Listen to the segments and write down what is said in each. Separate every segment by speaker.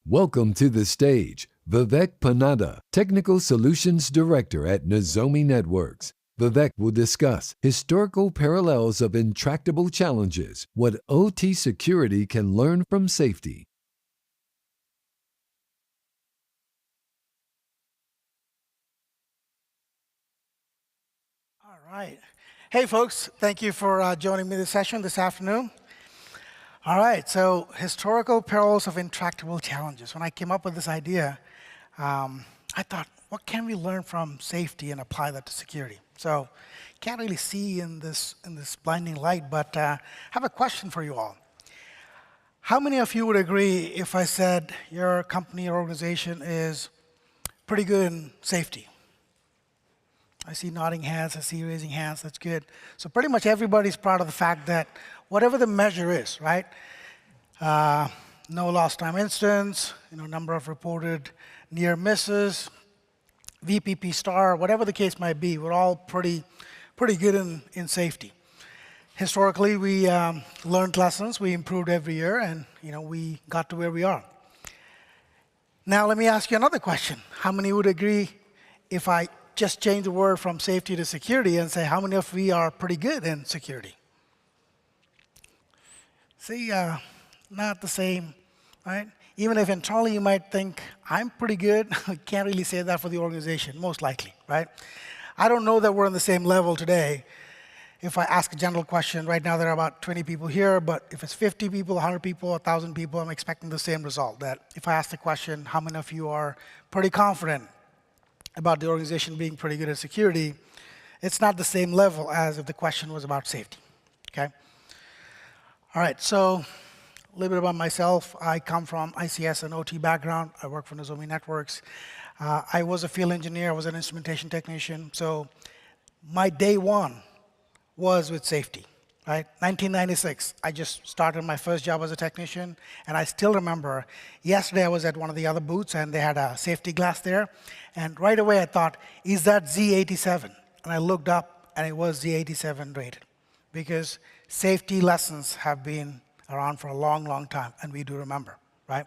Speaker 1: Welcome to the stage, Vivek Pannada, Technical Solutions Director at Nozomi Networks. Vivek will discuss historical parallels of intractable challenges, what OT security can learn from safety.
Speaker 2: All right. Hey, folks. Thank you for joining me this session this afternoon. All right. So, historical perils of intractable challenges. When I came up with this idea, I thought, what can we learn from safety and apply that to security? So, can't really see in this blinding light, but I have a question for you all. How many of you would agree if I said your company or organization is pretty good in safety? I see nodding hands, I see raising hands, that's good. So pretty much everybody's proud of the fact that whatever the measure is, right? No lost time incidents, number of reported near misses, VPP star, whatever the case might be, we're all pretty good in safety. Historically, we learned lessons, we improved every year, and we got to where we are. Now let me ask you another question. How many would agree if I just change the word from safety to security and say how many of we are pretty good in security? See, not the same, right? Even if internally you might think, I'm pretty good, I can't really say that for the organization, most likely, right? I don't know that we're on the same level today. If I ask a general question, right now there are about 20 people here, but if it's 50 people, 100 people, 1,000 people, I'm expecting the same result. That if I ask the question, how many of you are pretty confident about the organization being pretty good at security, it's not the same level as if the question was about safety, okay? All right, so a little bit about myself. I come from ICS and OT background. I work for Nozomi Networks. I was a field engineer. I was an instrumentation technician. So my day one was with safety, right? 1996, I just started my first job as a technician, and I still remember, yesterday I was at one of the other booths, and they had a safety glass there, and right away I thought, is that Z87? And I looked up, and it was Z87 rated, because safety lessons have been around for a long, long time, and we do remember, right?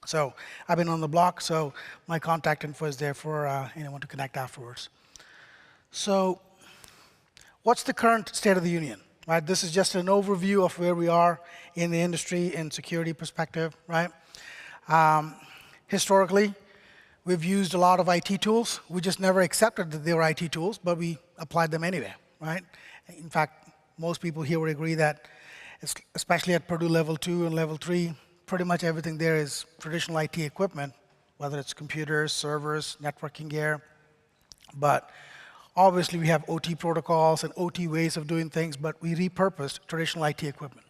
Speaker 2: So I've been on the block, so my contact info is there for anyone to connect afterwards. So what's the current state of the union? Right? This is just an overview of where we are in the industry in security perspective, right? Historically, we've used a lot of IT tools. We just never accepted that they were IT tools, but we applied them anyway, right? In fact, most people here would agree that, especially at Purdue Level 2 and Level 3, pretty much everything there is traditional IT equipment, whether it's computers, servers, networking gear. But obviously, we have OT protocols and OT ways of doing things, but we repurposed traditional IT equipment.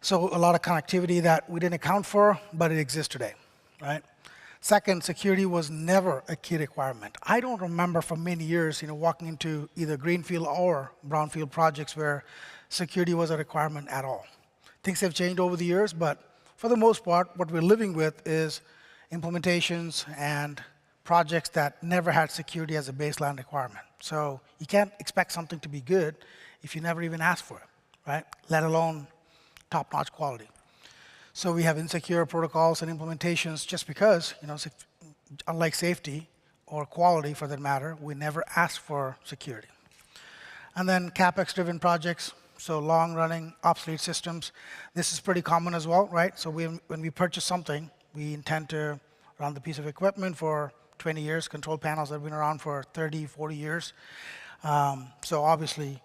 Speaker 2: So a lot of connectivity that we didn't account for, but it exists today, right? Second, security was never a key requirement. I don't remember for many years, walking into either greenfield or brownfield projects where security was a requirement at all. Things have changed over the years, but for the most part, what we're living with is implementations and projects that never had security as a baseline requirement. So you can't expect something to be good if you never even ask for it, right? Let alone top-notch quality. So we have insecure protocols and implementations just because, unlike safety or quality for that matter, we never asked for security. And then CapEx-driven projects, so long-running obsolete systems. This is pretty common as well, right? So when we purchase something, we intend to run the piece of equipment for 20 years, control panels that have been around for 30, 40 years. So obviously,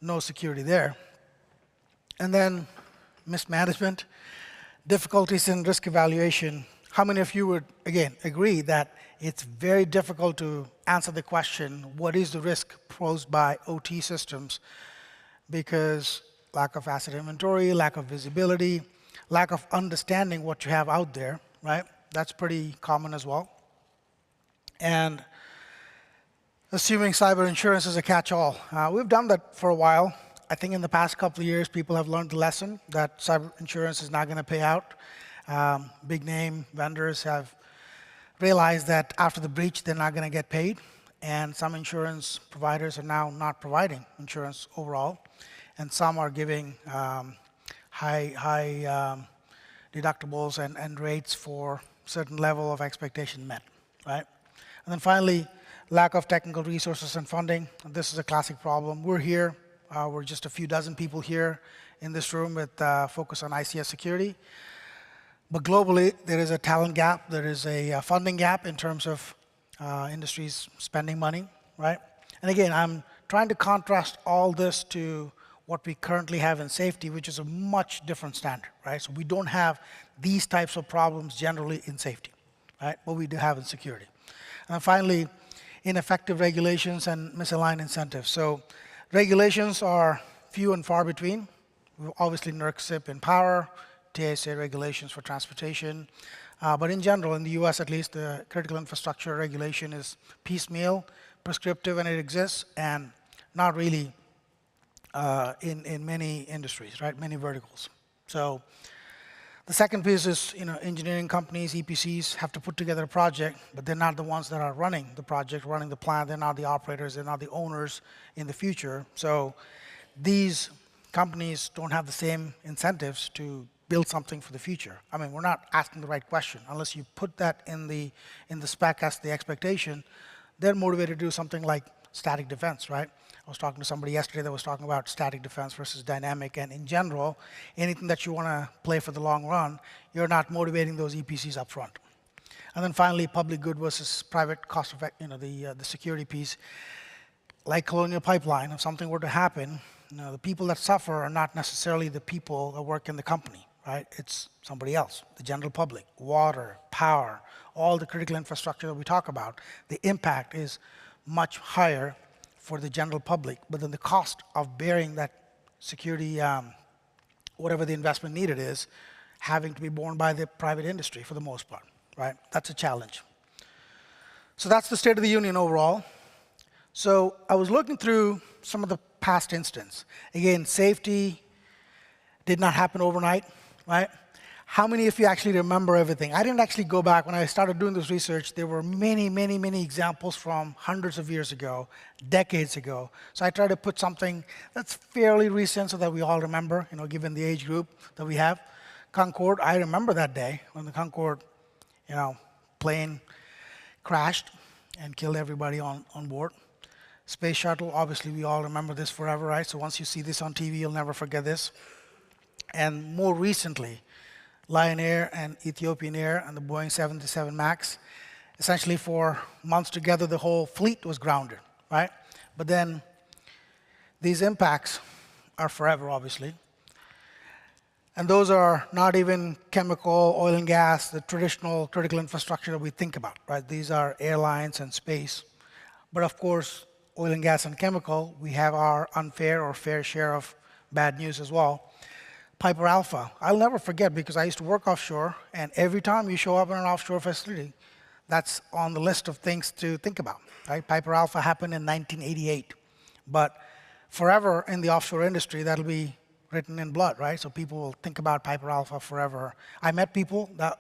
Speaker 2: no security there. And then mismanagement, difficulties in risk evaluation. How many of you would, again, agree that it's very difficult to answer the question, what is the risk posed by OT systems? Because lack of asset inventory, lack of visibility, lack of understanding what you have out there, right? That's pretty common as well. And assuming cyber insurance is a catch-all. We've done that for a while. I think in the past couple of years, people have learned the lesson that cyber insurance is not going to pay out. Big name vendors have realized that after the breach, they're not going to get paid. And some insurance providers are now not providing insurance overall. And some are giving high deductibles and rates for certain level of expectation met, right? And then finally, lack of technical resources and funding. This is a classic problem. We're here. We're just a few dozen people here in this room with focus on ICS security. But globally, there is a talent gap. There is a funding gap in terms of industries spending money, right? And again, I'm trying to contrast all this to what we currently have in safety, which is a much different standard, right? So we don't have these types of problems generally in safety, right? But we do have in security. And finally, ineffective regulations and misaligned incentives. So regulations are few and far between. Obviously, NERC-CIP in power, TSA regulations for transportation. But in general, in the US at least, the critical infrastructure regulation is piecemeal, prescriptive when it exists, and not really in many industries, right? Many verticals. So the second piece is, engineering companies, EPCs, have to put together a project, but they're not the ones that are running the project, running the plant. They're not the operators. They're not the owners in the future. So these companies don't have the same incentives to build something for the future. I mean, we're not asking the right question. Unless you put that in the spec as the expectation, they're motivated to do something like static defense, right? I was talking to somebody yesterday that was talking about static defense versus dynamic, and in general, anything that you want to play for the long run, you're not motivating those EPCs up front. And then finally, public good versus private cost effect, the security piece. Like Colonial Pipeline, if something were to happen, the people that suffer are not necessarily the people that work in the company, right? It's somebody else, the general public, water, power, all the critical infrastructure that we talk about. The impact is much higher for the general public, but then the cost of bearing that security, whatever the investment needed is, having to be borne by the private industry for the most part, right? That's a challenge. So that's the State of the Union overall. So I was looking through some of the past incidents. Again, safety did not happen overnight, right? How many of you actually remember everything? I didn't actually go back. When I started doing this research, there were many, many, many examples from hundreds of years ago, decades ago. So I tried to put something that's fairly recent so that we all remember, given the age group that we have. Concorde, I remember that day when the Concorde, plane crashed and killed everybody on board. Space shuttle, obviously we all remember this forever, right? So once you see this on TV, you'll never forget this. And more recently, Lion Air and Ethiopian Air and the Boeing 737 MAX. Essentially for months together, the whole fleet was grounded, right? But then these impacts are forever, obviously. And those are not even chemical, oil and gas, the traditional critical infrastructure that we think about, right? These are airlines and space. But of course, oil and gas and chemical, we have our unfair or fair share of bad news as well. Piper Alpha, I'll never forget because I used to work offshore, and every time you show up in an offshore facility, that's on the list of things to think about, right? Piper Alpha happened in 1988, but forever in the offshore industry, that'll be written in blood, right? So people will think about Piper Alpha forever. I met people that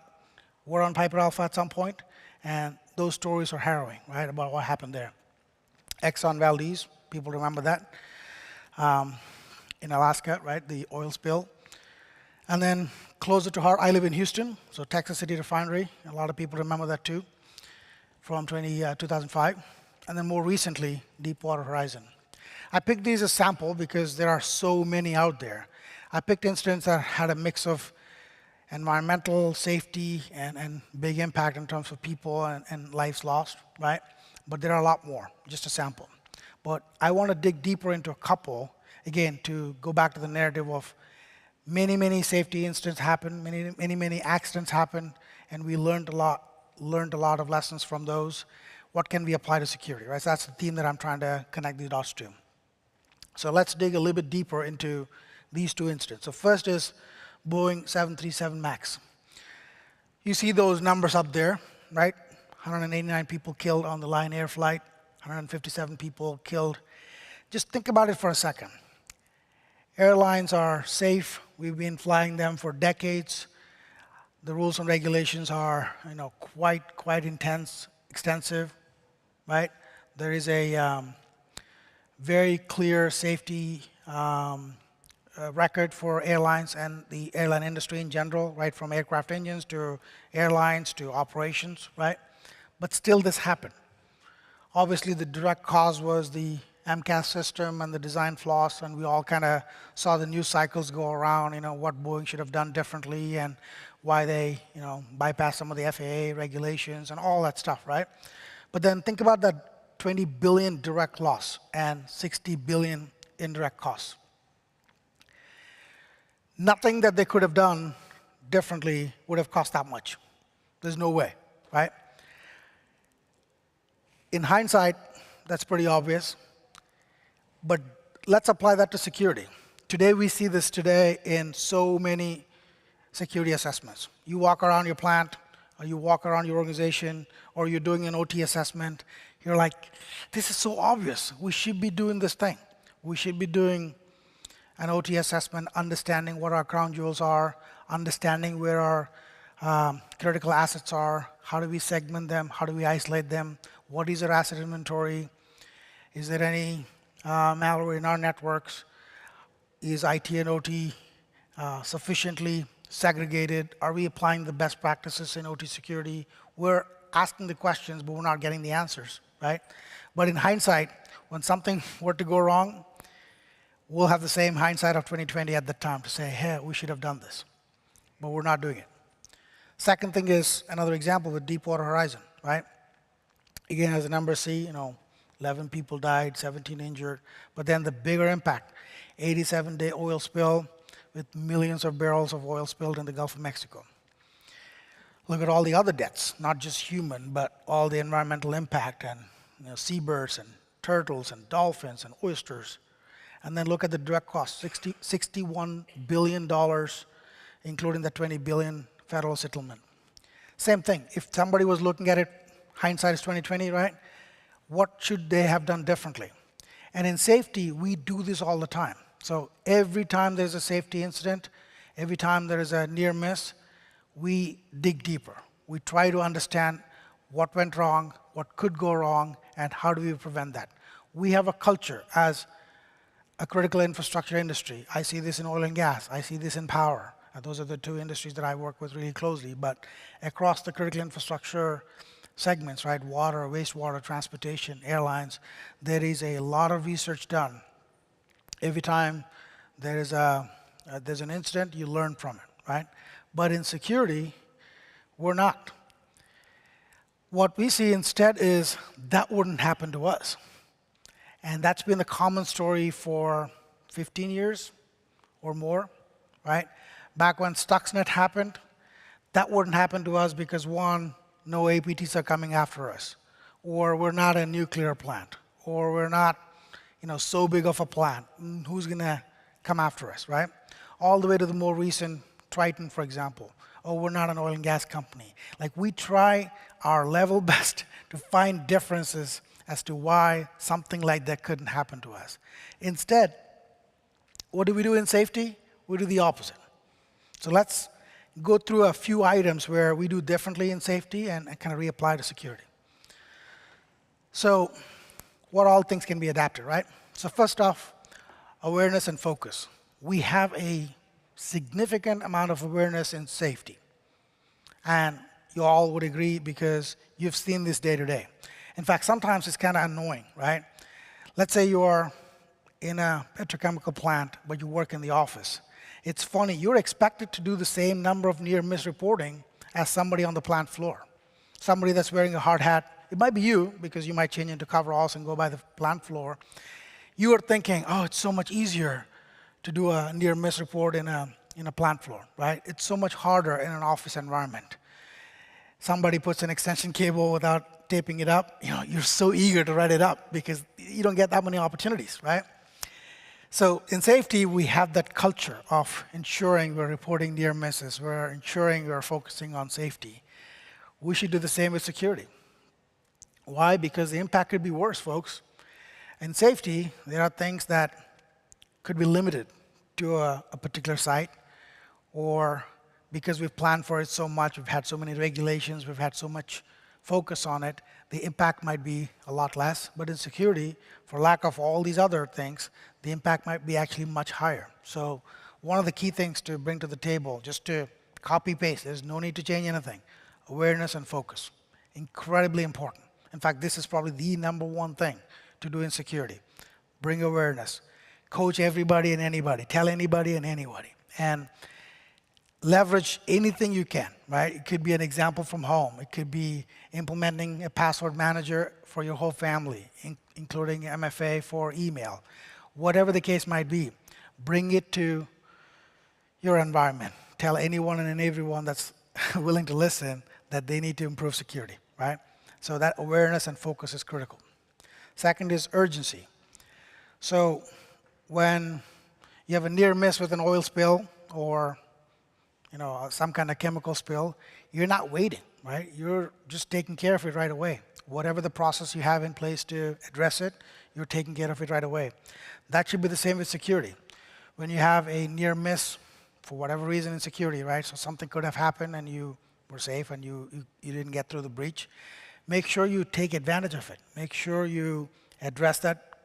Speaker 2: were on Piper Alpha at some point, and those stories are harrowing, right, about what happened there. Exxon Valdez, people remember that, in Alaska, right, the oil spill. And then closer to heart, I live in Houston, so Texas City Refinery. A lot of people remember that too, from 2005. And then more recently, Deepwater Horizon. I picked these as sample because there are so many out there. I picked incidents that had a mix of environmental safety and big impact in terms of people and lives lost, right? But there are a lot more, just a sample. But I want to dig deeper into a couple, again, to go back to the narrative of many, many safety incidents happen, many accidents happen, and we learned a lot of lessons from those. What can we apply to security, right? So that's the theme that I'm trying to connect the dots to. So let's dig a little bit deeper into these two incidents. So first is Boeing 737 MAX. You see those numbers up there, right? 189 people killed on the Lion Air flight, 157 people killed. Just think about it for a second. Airlines are safe. We've been flying them for decades. The rules and regulations are, quite intense, extensive, right? There is a very clear safety record for airlines and the airline industry in general, right, from aircraft engines to airlines to operations, right? But still this happened. Obviously, the direct cause was the MCAS system and the design flaws, and we all kind of saw the news cycles go around, what Boeing should have done differently and why they, bypassed some of the FAA regulations and all that stuff, right? But then think about that 20 billion direct loss and 60 billion indirect costs. Nothing that they could have done differently would have cost that much. There's no way, right? In hindsight, that's pretty obvious. But let's apply that to security. Today, we see this today in so many security assessments. You walk around your plant, or you walk around your organization, or you're doing an OT assessment. You're like, this is so obvious. We should be doing this thing. We should be doing an OT assessment, understanding what our crown jewels are, understanding where our critical assets are, how do we segment them, how do we isolate them, what is our asset inventory, is there any malware in our networks, is IT and OT sufficiently segregated, are we applying the best practices in OT security? We're asking the questions, but we're not getting the answers, right? But in hindsight, when something were to go wrong, we'll have the same hindsight of 2020 at the time to say, hey, we should have done this, but we're not doing it. Second thing is another example with Deepwater Horizon, right? Again, as the numbers see, 11 people died, 17 injured, but then the bigger impact, 87-day oil spill with millions of barrels of oil spilled in the Gulf of Mexico. Look at all the other deaths, not just human, but all the environmental impact and seabirds and turtles and dolphins and oysters. And then look at the direct cost, $61 billion, including the $20 billion federal settlement. Same thing, if somebody was looking at it, hindsight is 2020, right? What should they have done differently? And in safety, we do this all the time. So every time there's a safety incident, every time there is a near miss, we dig deeper. We try to understand what went wrong, what could go wrong, and how do we prevent that. We have a culture as a critical infrastructure industry. I see this in oil and gas. I see this in power. Those are the two industries that I work with really closely. But across the critical infrastructure segments, right, water, wastewater, transportation, airlines, there is a lot of research done. Every time there's an incident, you learn from it, right? But in security, we're not. What we see instead is that wouldn't happen to us. And that's been the common story for 15 years or more, right? Back when Stuxnet happened, that wouldn't happen to us because, one, no APTs are coming after us, or we're not a nuclear plant, or we're not, so big of a plant. Who's going to come after us, right? All the way to the more recent Triton, for example. Oh, we're not an oil and gas company. Like, we try our level best to find differences as to why something like that couldn't happen to us. Instead, what do we do in safety? We do the opposite. So let's go through a few items where we do differently in safety and kind of reapply to security. So what all things can be adapted, right? So first off, awareness and focus. We have a significant amount of awareness in safety. And you all would agree because you've seen this day to day. In fact, sometimes it's kind of annoying, right? Let's say you're in a petrochemical plant, but you work in the office. It's funny, you're expected to do the same number of near-miss reporting as somebody on the plant floor. Somebody that's wearing a hard hat. It might be you, because you might change into coveralls and go by the plant floor. You are thinking, oh, it's so much easier to do a near-miss report in a plant floor, right? It's so much harder in an office environment. Somebody puts an extension cable without taping it up, you're so eager to write it up because you don't get that many opportunities, right? So in safety, we have that culture of ensuring we're reporting near misses, we're ensuring we're focusing on safety. We should do the same with security. Why? Because the impact could be worse, folks. In safety, there are things that could be limited to a particular site, or because we've planned for it so much, we've had so many regulations, we've had so much focus on it, the impact might be a lot less. But in security, for lack of all these other things, the impact might be actually much higher. So one of the key things to bring to the table, just to copy paste, there's no need to change anything. Awareness and focus, incredibly important. In fact, this is probably the number one thing to do in security. Bring awareness. Coach everybody and anybody. Tell anybody and anybody. And leverage anything you can, right? It could be an example from home. It could be implementing a password manager for your whole family, including MFA for email. Whatever the case might be, bring it to your environment. Tell anyone and everyone that's willing to listen that they need to improve security, right? So that awareness and focus is critical. Second is urgency. So when you have a near miss with an oil spill or some kind of chemical spill, you're not waiting, right? You're just taking care of it right away. Whatever the process you have in place to address it, you're taking care of it right away. That should be the same with security. When you have a near miss, for whatever reason in security, right? So something could have happened and you were safe and you didn't get through the breach. Make sure you take advantage of it. Make sure you address that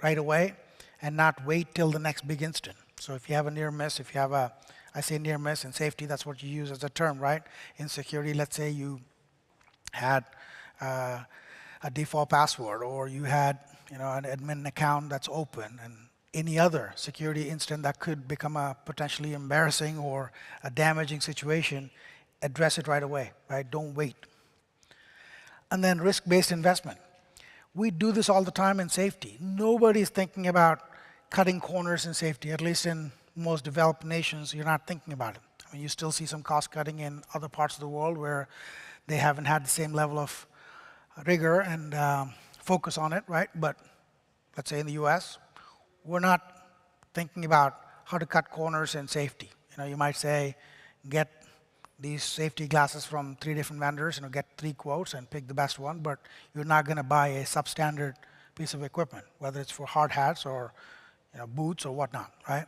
Speaker 2: right away and not wait till the next big incident. So if you have a near miss, if you have I say near miss in safety, that's what you use as a term, right? In security, let's say you had a default password or you had an admin account that's open and any other security incident that could become a potentially embarrassing or a damaging situation, address it right away, right? Don't wait. And then risk-based investment. We do this all the time in safety. Nobody's thinking about cutting corners in safety, at least in most developed nations, you're not thinking about it. I mean, you still see some cost cutting in other parts of the world where they haven't had the same level of rigor and focus on it, right? But let's say in the US, we're not thinking about how to cut corners in safety. You might say, get these safety glasses from 3 different vendors, get 3 quotes and pick the best one, but you're not going to buy a substandard piece of equipment, whether it's for hard hats or boots or whatnot, right?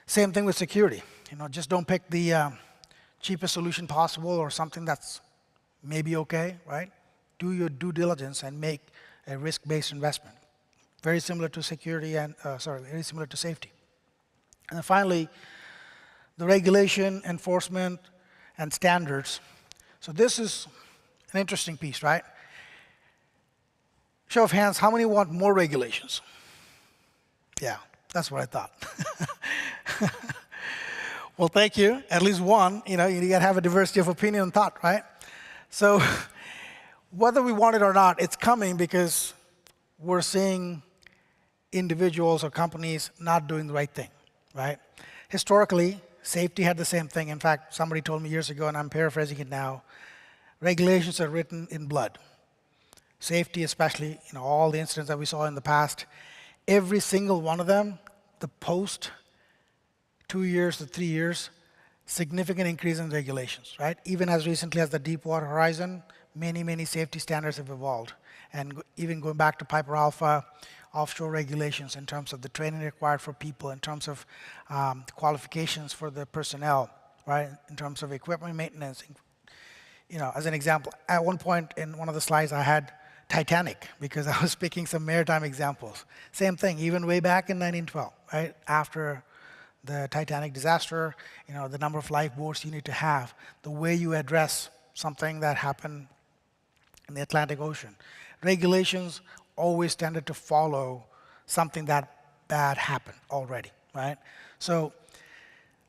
Speaker 2: Same thing with security. Just don't pick the cheapest solution possible or something that's maybe okay, right? Do your due diligence and make a risk-based investment. Very similar to security and, very similar to safety. And then finally, the regulation, enforcement, and standards. So this is an interesting piece, right? Show of hands, how many want more regulations? Yeah, that's what I thought. Well, thank you. At least one. You got to have a diversity of opinion and thought, right? So whether we want it or not, it's coming because we're seeing individuals or companies not doing the right thing, right? Historically, safety had the same thing. In fact, somebody told me years ago, and I'm paraphrasing it now, regulations are written in blood. Safety, especially, all the incidents that we saw in the past, every single one of them, the post 2 years to 3 years, significant increase in regulations, right? Even as recently as the Deepwater Horizon, many safety standards have evolved. And even going back to Piper Alpha, offshore regulations in terms of the training required for people, in terms of qualifications for the personnel, right? In terms of equipment maintenance. As an example, at one point in one of the slides I had Titanic because I was picking some maritime examples. Same thing, even way back in 1912, right? After the Titanic disaster, the number of lifeboats you need to have, the way you address something that happened in the Atlantic Ocean. Regulations always tended to follow something that bad happened already, right? So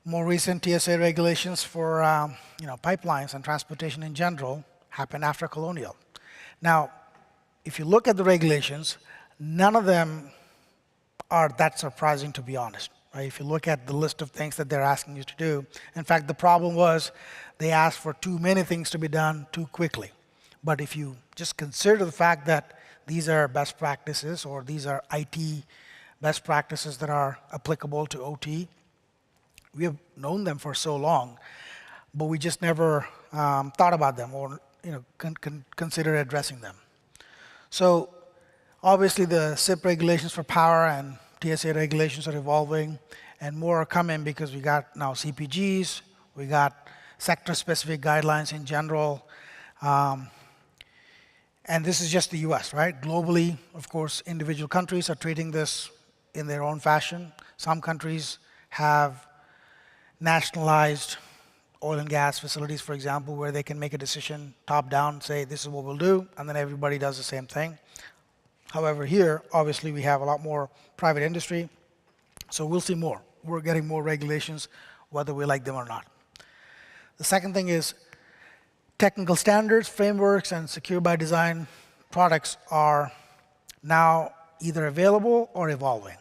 Speaker 2: more recent TSA regulations for pipelines and transportation in general happened after colonial. Now, if you look at the regulations, none of them are that surprising, to be honest. Right? If you look at the list of things that they're asking you to do, in fact, the problem was they asked for too many things to be done too quickly. But if you just consider the fact that these are best practices or these are IT best practices that are applicable to OT, we have known them for so long, but we just never thought about them or considered addressing them. So obviously the SIP regulations for power and TSA regulations are evolving, and more are coming because we got now CPGs, we got sector-specific guidelines in general, and this is just the US, right? Globally, of course, individual countries are treating this in their own fashion. Some countries have nationalized oil and gas facilities, for example, where they can make a decision top down, say this is what we'll do, and then everybody does the same thing. However, here, obviously, we have a lot more private industry, so we'll see more. We're getting more regulations, whether we like them or not. The second thing is technical standards, frameworks, and secure by design products are now either available or evolving.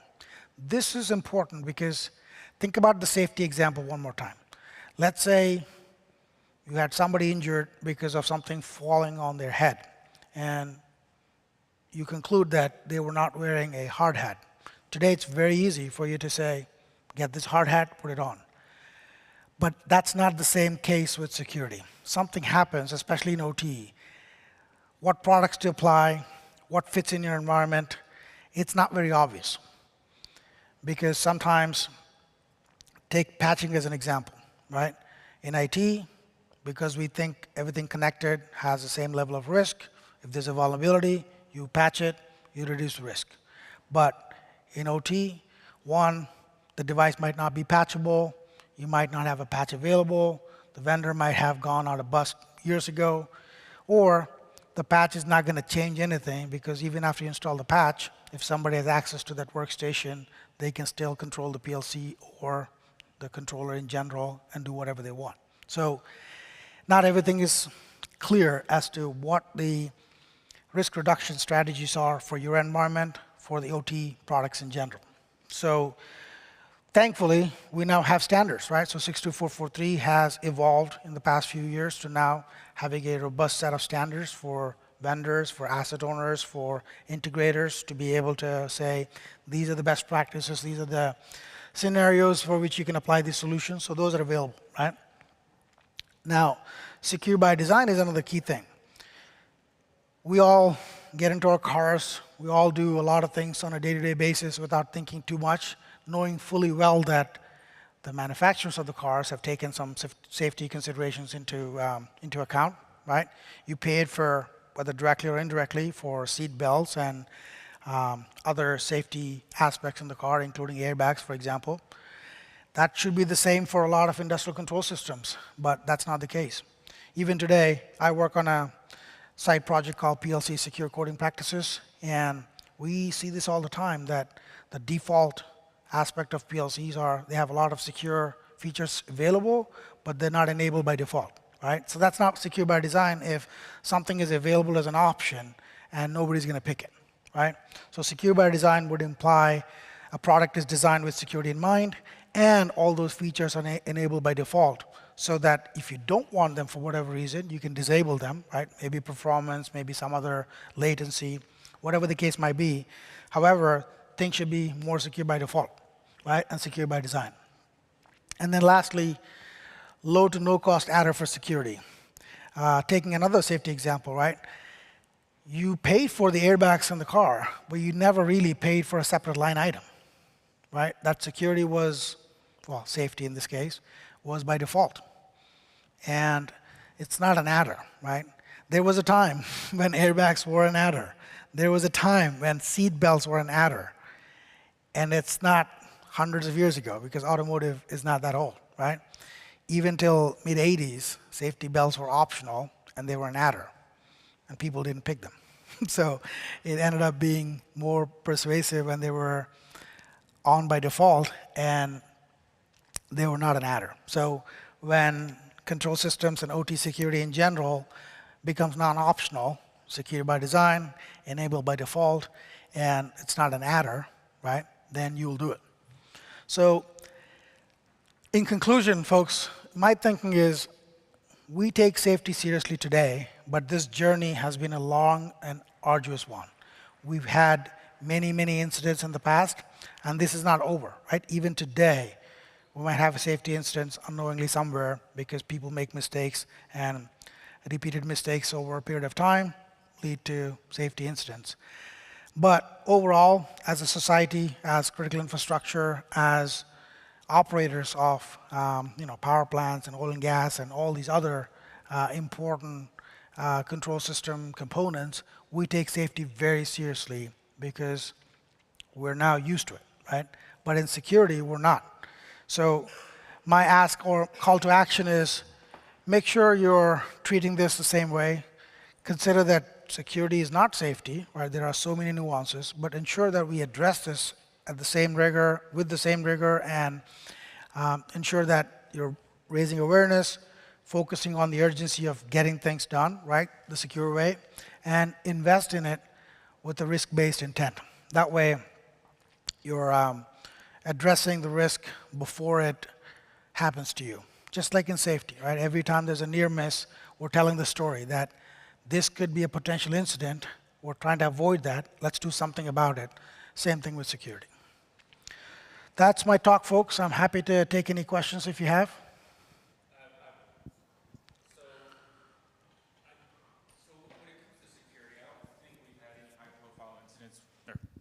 Speaker 2: This is important because think about the safety example one more time. Let's say you had somebody injured because of something falling on their head, and you conclude that they were not wearing a hard hat. Today, it's very easy for you to say, get this hard hat, put it on. But that's not the same case with security. Something happens, especially in OT. What products to apply, what fits in your environment, it's not very obvious. Because sometimes, take patching as an example, right? In IT, because we think everything connected has the same level of risk, if there's a vulnerability, you patch it, you reduce the risk. But in OT, one, the device might not be patchable, you might not have a patch available, the vendor might have gone out of bust years ago, or the patch is not going to change anything because even after you install the patch, if somebody has access to that workstation, they can still control the PLC or the controller in general and do whatever they want. So not everything is clear as to what the risk reduction strategies are for your environment, for the OT products in general. So thankfully, we now have standards, right? So 62443 has evolved in the past few years to now having a robust set of standards for vendors, for asset owners, for integrators to be able to say, these are the best practices, these are the scenarios for which you can apply these solutions. So those are available, right? Now, secure by design is another key thing. We all get into our cars, we all do a lot of things on a day-to-day basis without thinking too much, knowing fully well that the manufacturers of the cars have taken some safety considerations into account, right? You paid for, whether directly or indirectly, for seat belts and other safety aspects in the car, including airbags, for example. That should be the same for a lot of industrial control systems, but that's not the case. Even today, I work on a side project called PLC Secure Coding Practices, and we see this all the time, that the default aspect of PLCs are they have a lot of secure features available, but they're not enabled by default, right? So that's not secure by design if something is available as an option and nobody's going to pick it, right? So secure by design would imply a product is designed with security in mind, and all those features are enabled by default, so that if you don't want them for whatever reason, you can disable them, right? Maybe performance, maybe some other latency, whatever the case might be. However, things should be more secure by default, right? And secure by design. And then lastly, low to no cost adder for security. Taking another safety example, right? You paid for the airbags in the car, but you never really paid for a separate line item, right? That security was, well, safety in this case, was by default. And it's not an adder, right? There was a time when airbags were an adder. There was a time when seat belts were an adder. And it's not hundreds of years ago, because automotive is not that old, right? Even till mid-'80s, safety belts were optional, and they were an adder. And people didn't pick them. So it ended up being more persuasive when they were on by default, and they were not an adder. So when control systems and OT security in general becomes non-optional, secure by design, enabled by default, and it's not an adder, right, then you'll do it. So in conclusion, folks, my thinking is we take safety seriously today, but this journey has been a long and arduous one. We've had many, many incidents in the past, and this is not over, right? Even today, we might have a safety incident unknowingly somewhere because people make mistakes, and repeated mistakes over a period of time lead to safety incidents. But overall, as a society, as critical infrastructure, as operators of power plants and oil and gas and all these other important control system components, we take safety very seriously because we're now used to it. right? But in security, we're not. So my ask or call to action is make sure you're treating this the same way. Consider that security is not safety, right? There are so many nuances, but ensure that we address this at the same rigor, with the same rigor, and ensure that you're raising awareness, focusing on the urgency of getting things done, right, the secure way, and invest in it with a risk-based intent. That way, you're addressing the risk before it happens to you. Just like in safety, right? Every time there's a near miss, we're telling the story that this could be a potential incident. We're trying to avoid that. Let's do something about it. Same thing with security. That's my talk, folks. I'm happy to take any questions if you have.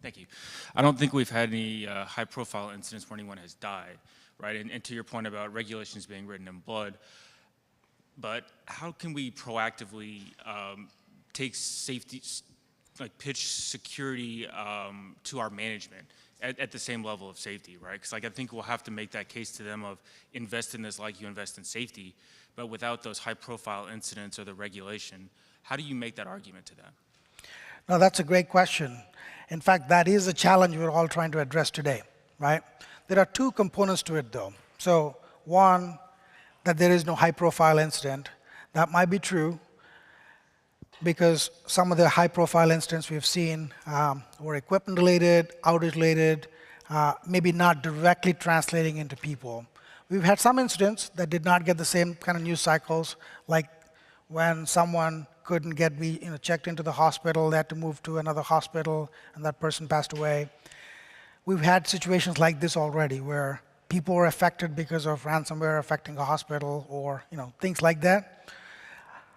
Speaker 3: Thank you. I don't think we've had any high-profile incidents where anyone has died, right? And to your point about regulations being written in blood, but how can we proactively take safety, like pitch security to our management at the same level of safety, right? Because like I think we'll have to make that case to them of invest in this like you invest in safety, but without those high-profile incidents or the regulation, how do you make that argument to them?
Speaker 2: No, that's a great question. In fact, that is a challenge we're all trying to address today, right? There are two components to it, though. So one, that there is no high-profile incident. That might be true because some of the high-profile incidents we've seen were equipment-related, outage-related, maybe not directly translating into people. We've had some incidents that did not get the same kind of news cycles, like when someone couldn't be checked into the hospital, they had to move to another hospital, and that person passed away. We've had situations like this already where people were affected because of ransomware affecting a hospital or things like that.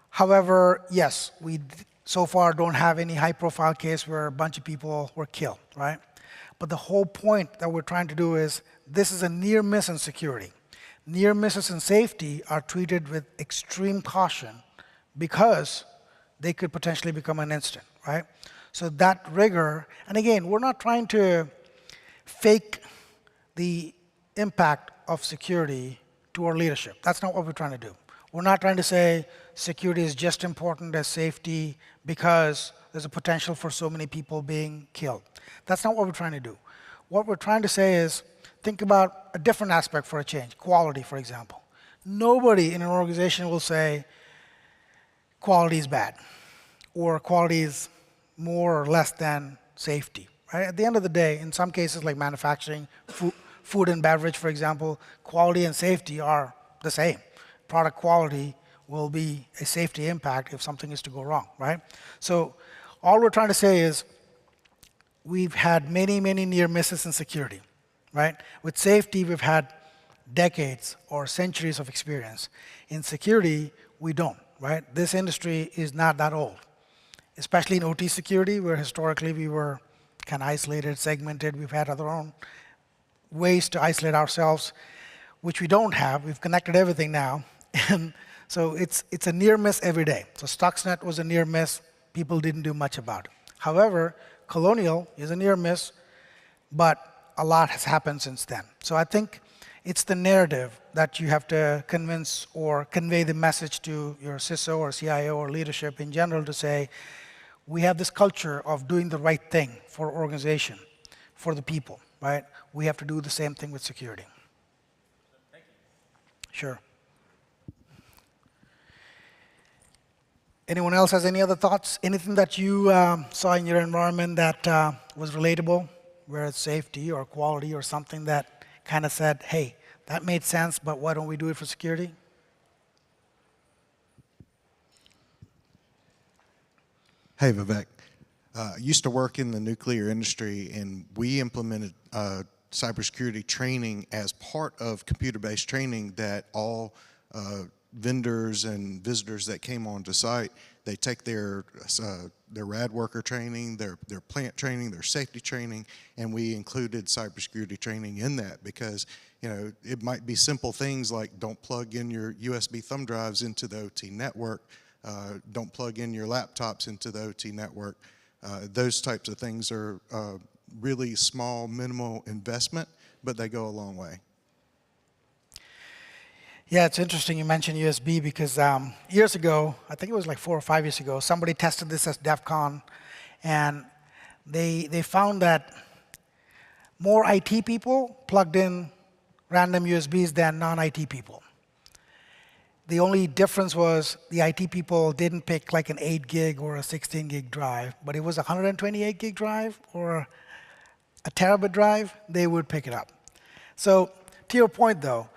Speaker 2: However, yes, we so far don't have any high-profile case where a bunch of people were killed, right? But the whole point that we're trying to do is this is a near miss in security. Near misses in safety are treated with extreme caution because they could potentially become an incident, right? So that rigor, and again, we're not trying to fake the impact of security to our leadership. That's not what we're trying to do. We're not trying to say security is just important as safety because there's a potential for so many people being killed. That's not what we're trying to do. What we're trying to say is think about a different aspect for a change, quality, for example. Nobody in an organization will say quality is bad or quality is more or less than safety. Right? At the end of the day, in some cases like manufacturing, food and beverage, for example, quality and safety are the same. Product quality will be a safety impact if something is to go wrong, right? So all we're trying to say is we've had many, many near misses in security, right? With safety, we've had decades or centuries of experience. In security, we don't, right? This industry is not that old, especially in OT security, where historically we were kind of isolated, segmented. We've had our own ways to isolate ourselves, which we don't have. We've connected everything now. And so it's a near miss every day. So Stuxnet was a near miss. People didn't do much about it. However, Colonial is a near miss, but a lot has happened since then. So I think it's the narrative that you have to convince or convey the message to your CISO or CIO or leadership in general to say, we have this culture of doing the right thing for organization, for the people, right? We have to do the same thing with security.
Speaker 3: Thank you.
Speaker 2: Sure. Anyone else has any other thoughts? Anything that you saw in your environment that was relatable, whether it's safety or quality or something that kind of said, hey, that made sense, but why don't we do it for security?
Speaker 4: Hey, Vivek. I used to work in the nuclear industry, and we implemented cybersecurity training as part of computer-based training that all vendors and visitors that came onto site, they take their rad worker training, their plant training, their safety training, and we included cybersecurity training in that because it might be simple things like don't plug in your USB thumb drives into the OT network, don't plug in your laptops into the OT network. Those types of things are really small, minimal investment, but they go a long way.
Speaker 2: Yeah, it's interesting you mentioned USB because years ago, I think it was like 4 or 5 years ago, somebody tested this as DEF CON, and they found that more IT people plugged in random USBs than non-IT people. The only difference was the IT people didn't pick like an 8 gig or a 16 gig drive, but it was a 128 gig drive or a terabit drive, they would pick it up. So to your point though,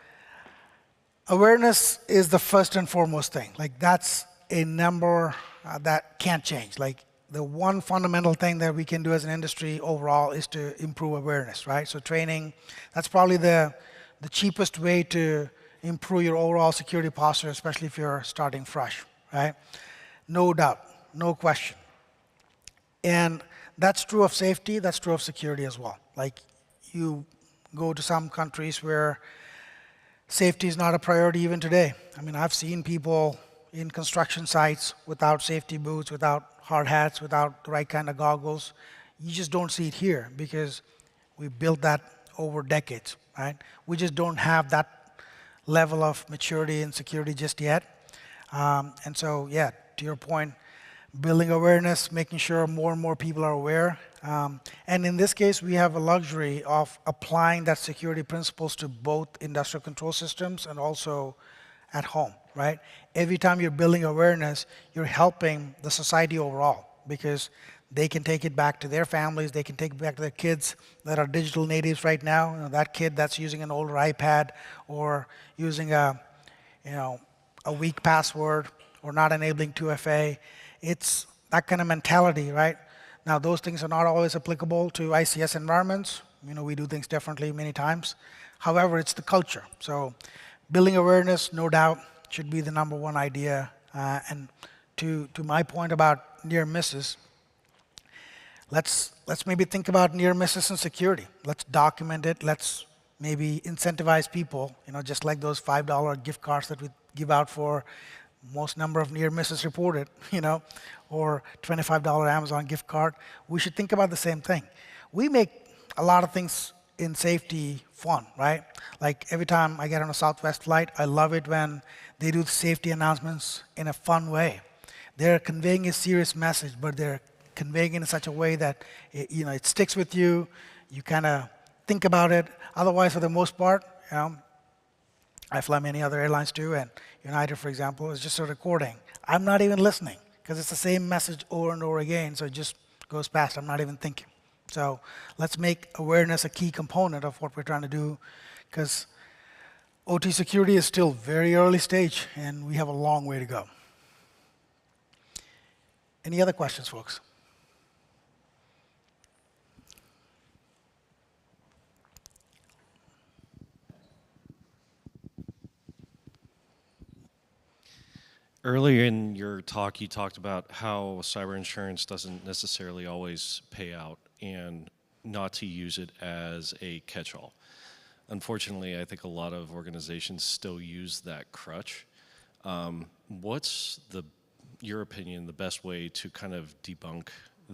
Speaker 2: awareness is the first and foremost thing. Like that's a number that can't change. Like the one fundamental thing that we can do as an industry overall is to improve awareness, right? So training, that's probably the cheapest way to improve your overall security posture, especially if you're starting fresh, right? No doubt, no question. And that's true of safety, that's true of security as well. Like you go to some countries where safety is not a priority even today. I mean, I've seen people in construction sites without safety boots, without hard hats, without the right kind of goggles. You just don't see it here because we built that over decades, right? We just don't have that level of maturity and security just yet. And so, yeah, to your point, building awareness, making sure more and more people are aware. And in this case, we have a luxury of applying that security principles to both industrial control systems and also at home, right? Every time you're building awareness, you're helping the society overall because they can take it back to their families, they can take it back to their kids that are digital natives right now. You know, that kid that's using an older iPad or using a weak password or not enabling 2FA. It's that kind of mentality, right? Now, those things are not always applicable to ICS environments. You know, we do things differently many times. However, it's the culture. So building awareness, no doubt, should be the number one idea. And to my point about near misses, let's maybe think about near misses in security. Let's document it. Let's maybe incentivize people, you know, just like those $5 gift cards that we give out for most number of near misses reported, you know, or $25 Amazon gift card. We should think about the same thing. We make a lot of things in safety fun, right? Like every time I get on a Southwest flight, I love it when they do the safety announcements in a fun way. They're conveying a serious message, but they're conveying it in such a way that it sticks with you. You kind of think about it. Otherwise, for the most part, I fly many other airlines too, and United, for example, is just a recording. I'm not even listening because it's the same message over and over again, so it just goes past. I'm not even thinking. So let's make awareness a key component of what we're trying to do because OT security is still very early stage, and we have a long way to go. Any other questions, folks?
Speaker 5: Earlier in your talk, you talked about how cyber insurance doesn't necessarily always pay out and not to use it as a catch-all. Unfortunately, I think a lot of organizations still use that crutch. What's your opinion, the best way to kind of debunk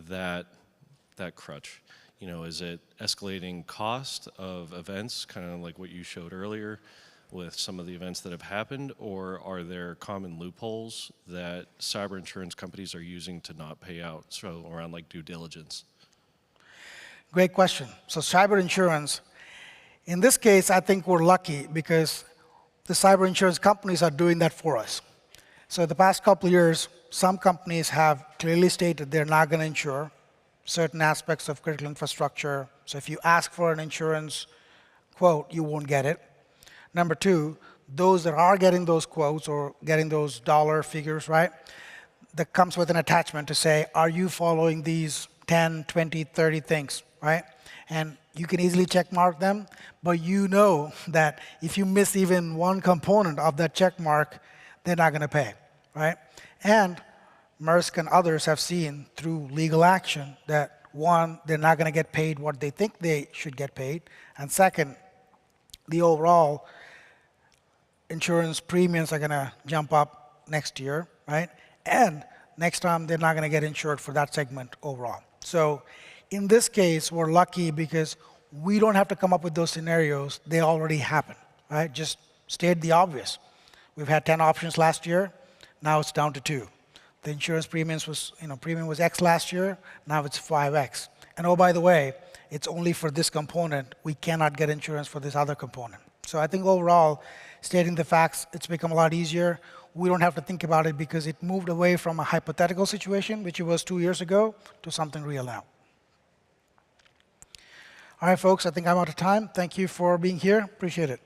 Speaker 5: that crutch? You know, is it escalating cost of events, kind of like what you showed earlier with some of the events that have happened, or are there common loopholes that cyber insurance companies are using to not pay out, so around like due diligence?
Speaker 2: Great question. So cyber insurance, in this case, I think we're lucky because the cyber insurance companies are doing that for us. So the past couple of years, some companies have clearly stated they're not going to insure certain aspects of critical infrastructure. So if you ask for an insurance quote, you won't get it. Number two, those that are getting those quotes or getting those dollar figures, right, that comes with an attachment to say, are you following these 10, 20, 30 things, right? And you can easily check mark them, but you know that if you miss even one component of that check mark, they're not going to pay, right? And Maersk and others have seen through legal action that one, they're not going to get paid what they think they should get paid, and second, the overall insurance premiums are going to jump up next year, right? And next time, they're not going to get insured for that segment overall. So In this case, we're lucky because we don't have to come up with those scenarios. They already happen, right? Just state the obvious. We've had 10 options last year. Now it's down to 2. The insurance premium was X last year. Now it's 5X. And oh, by the way, it's only for this component. We cannot get insurance for this other component. So I think overall, stating the facts, it's become a lot easier. We don't have to think about it because it moved away from a hypothetical situation, which it was 2 years ago, to something real now. All right, folks, I think I'm out of time. Thank you for being here. Appreciate it.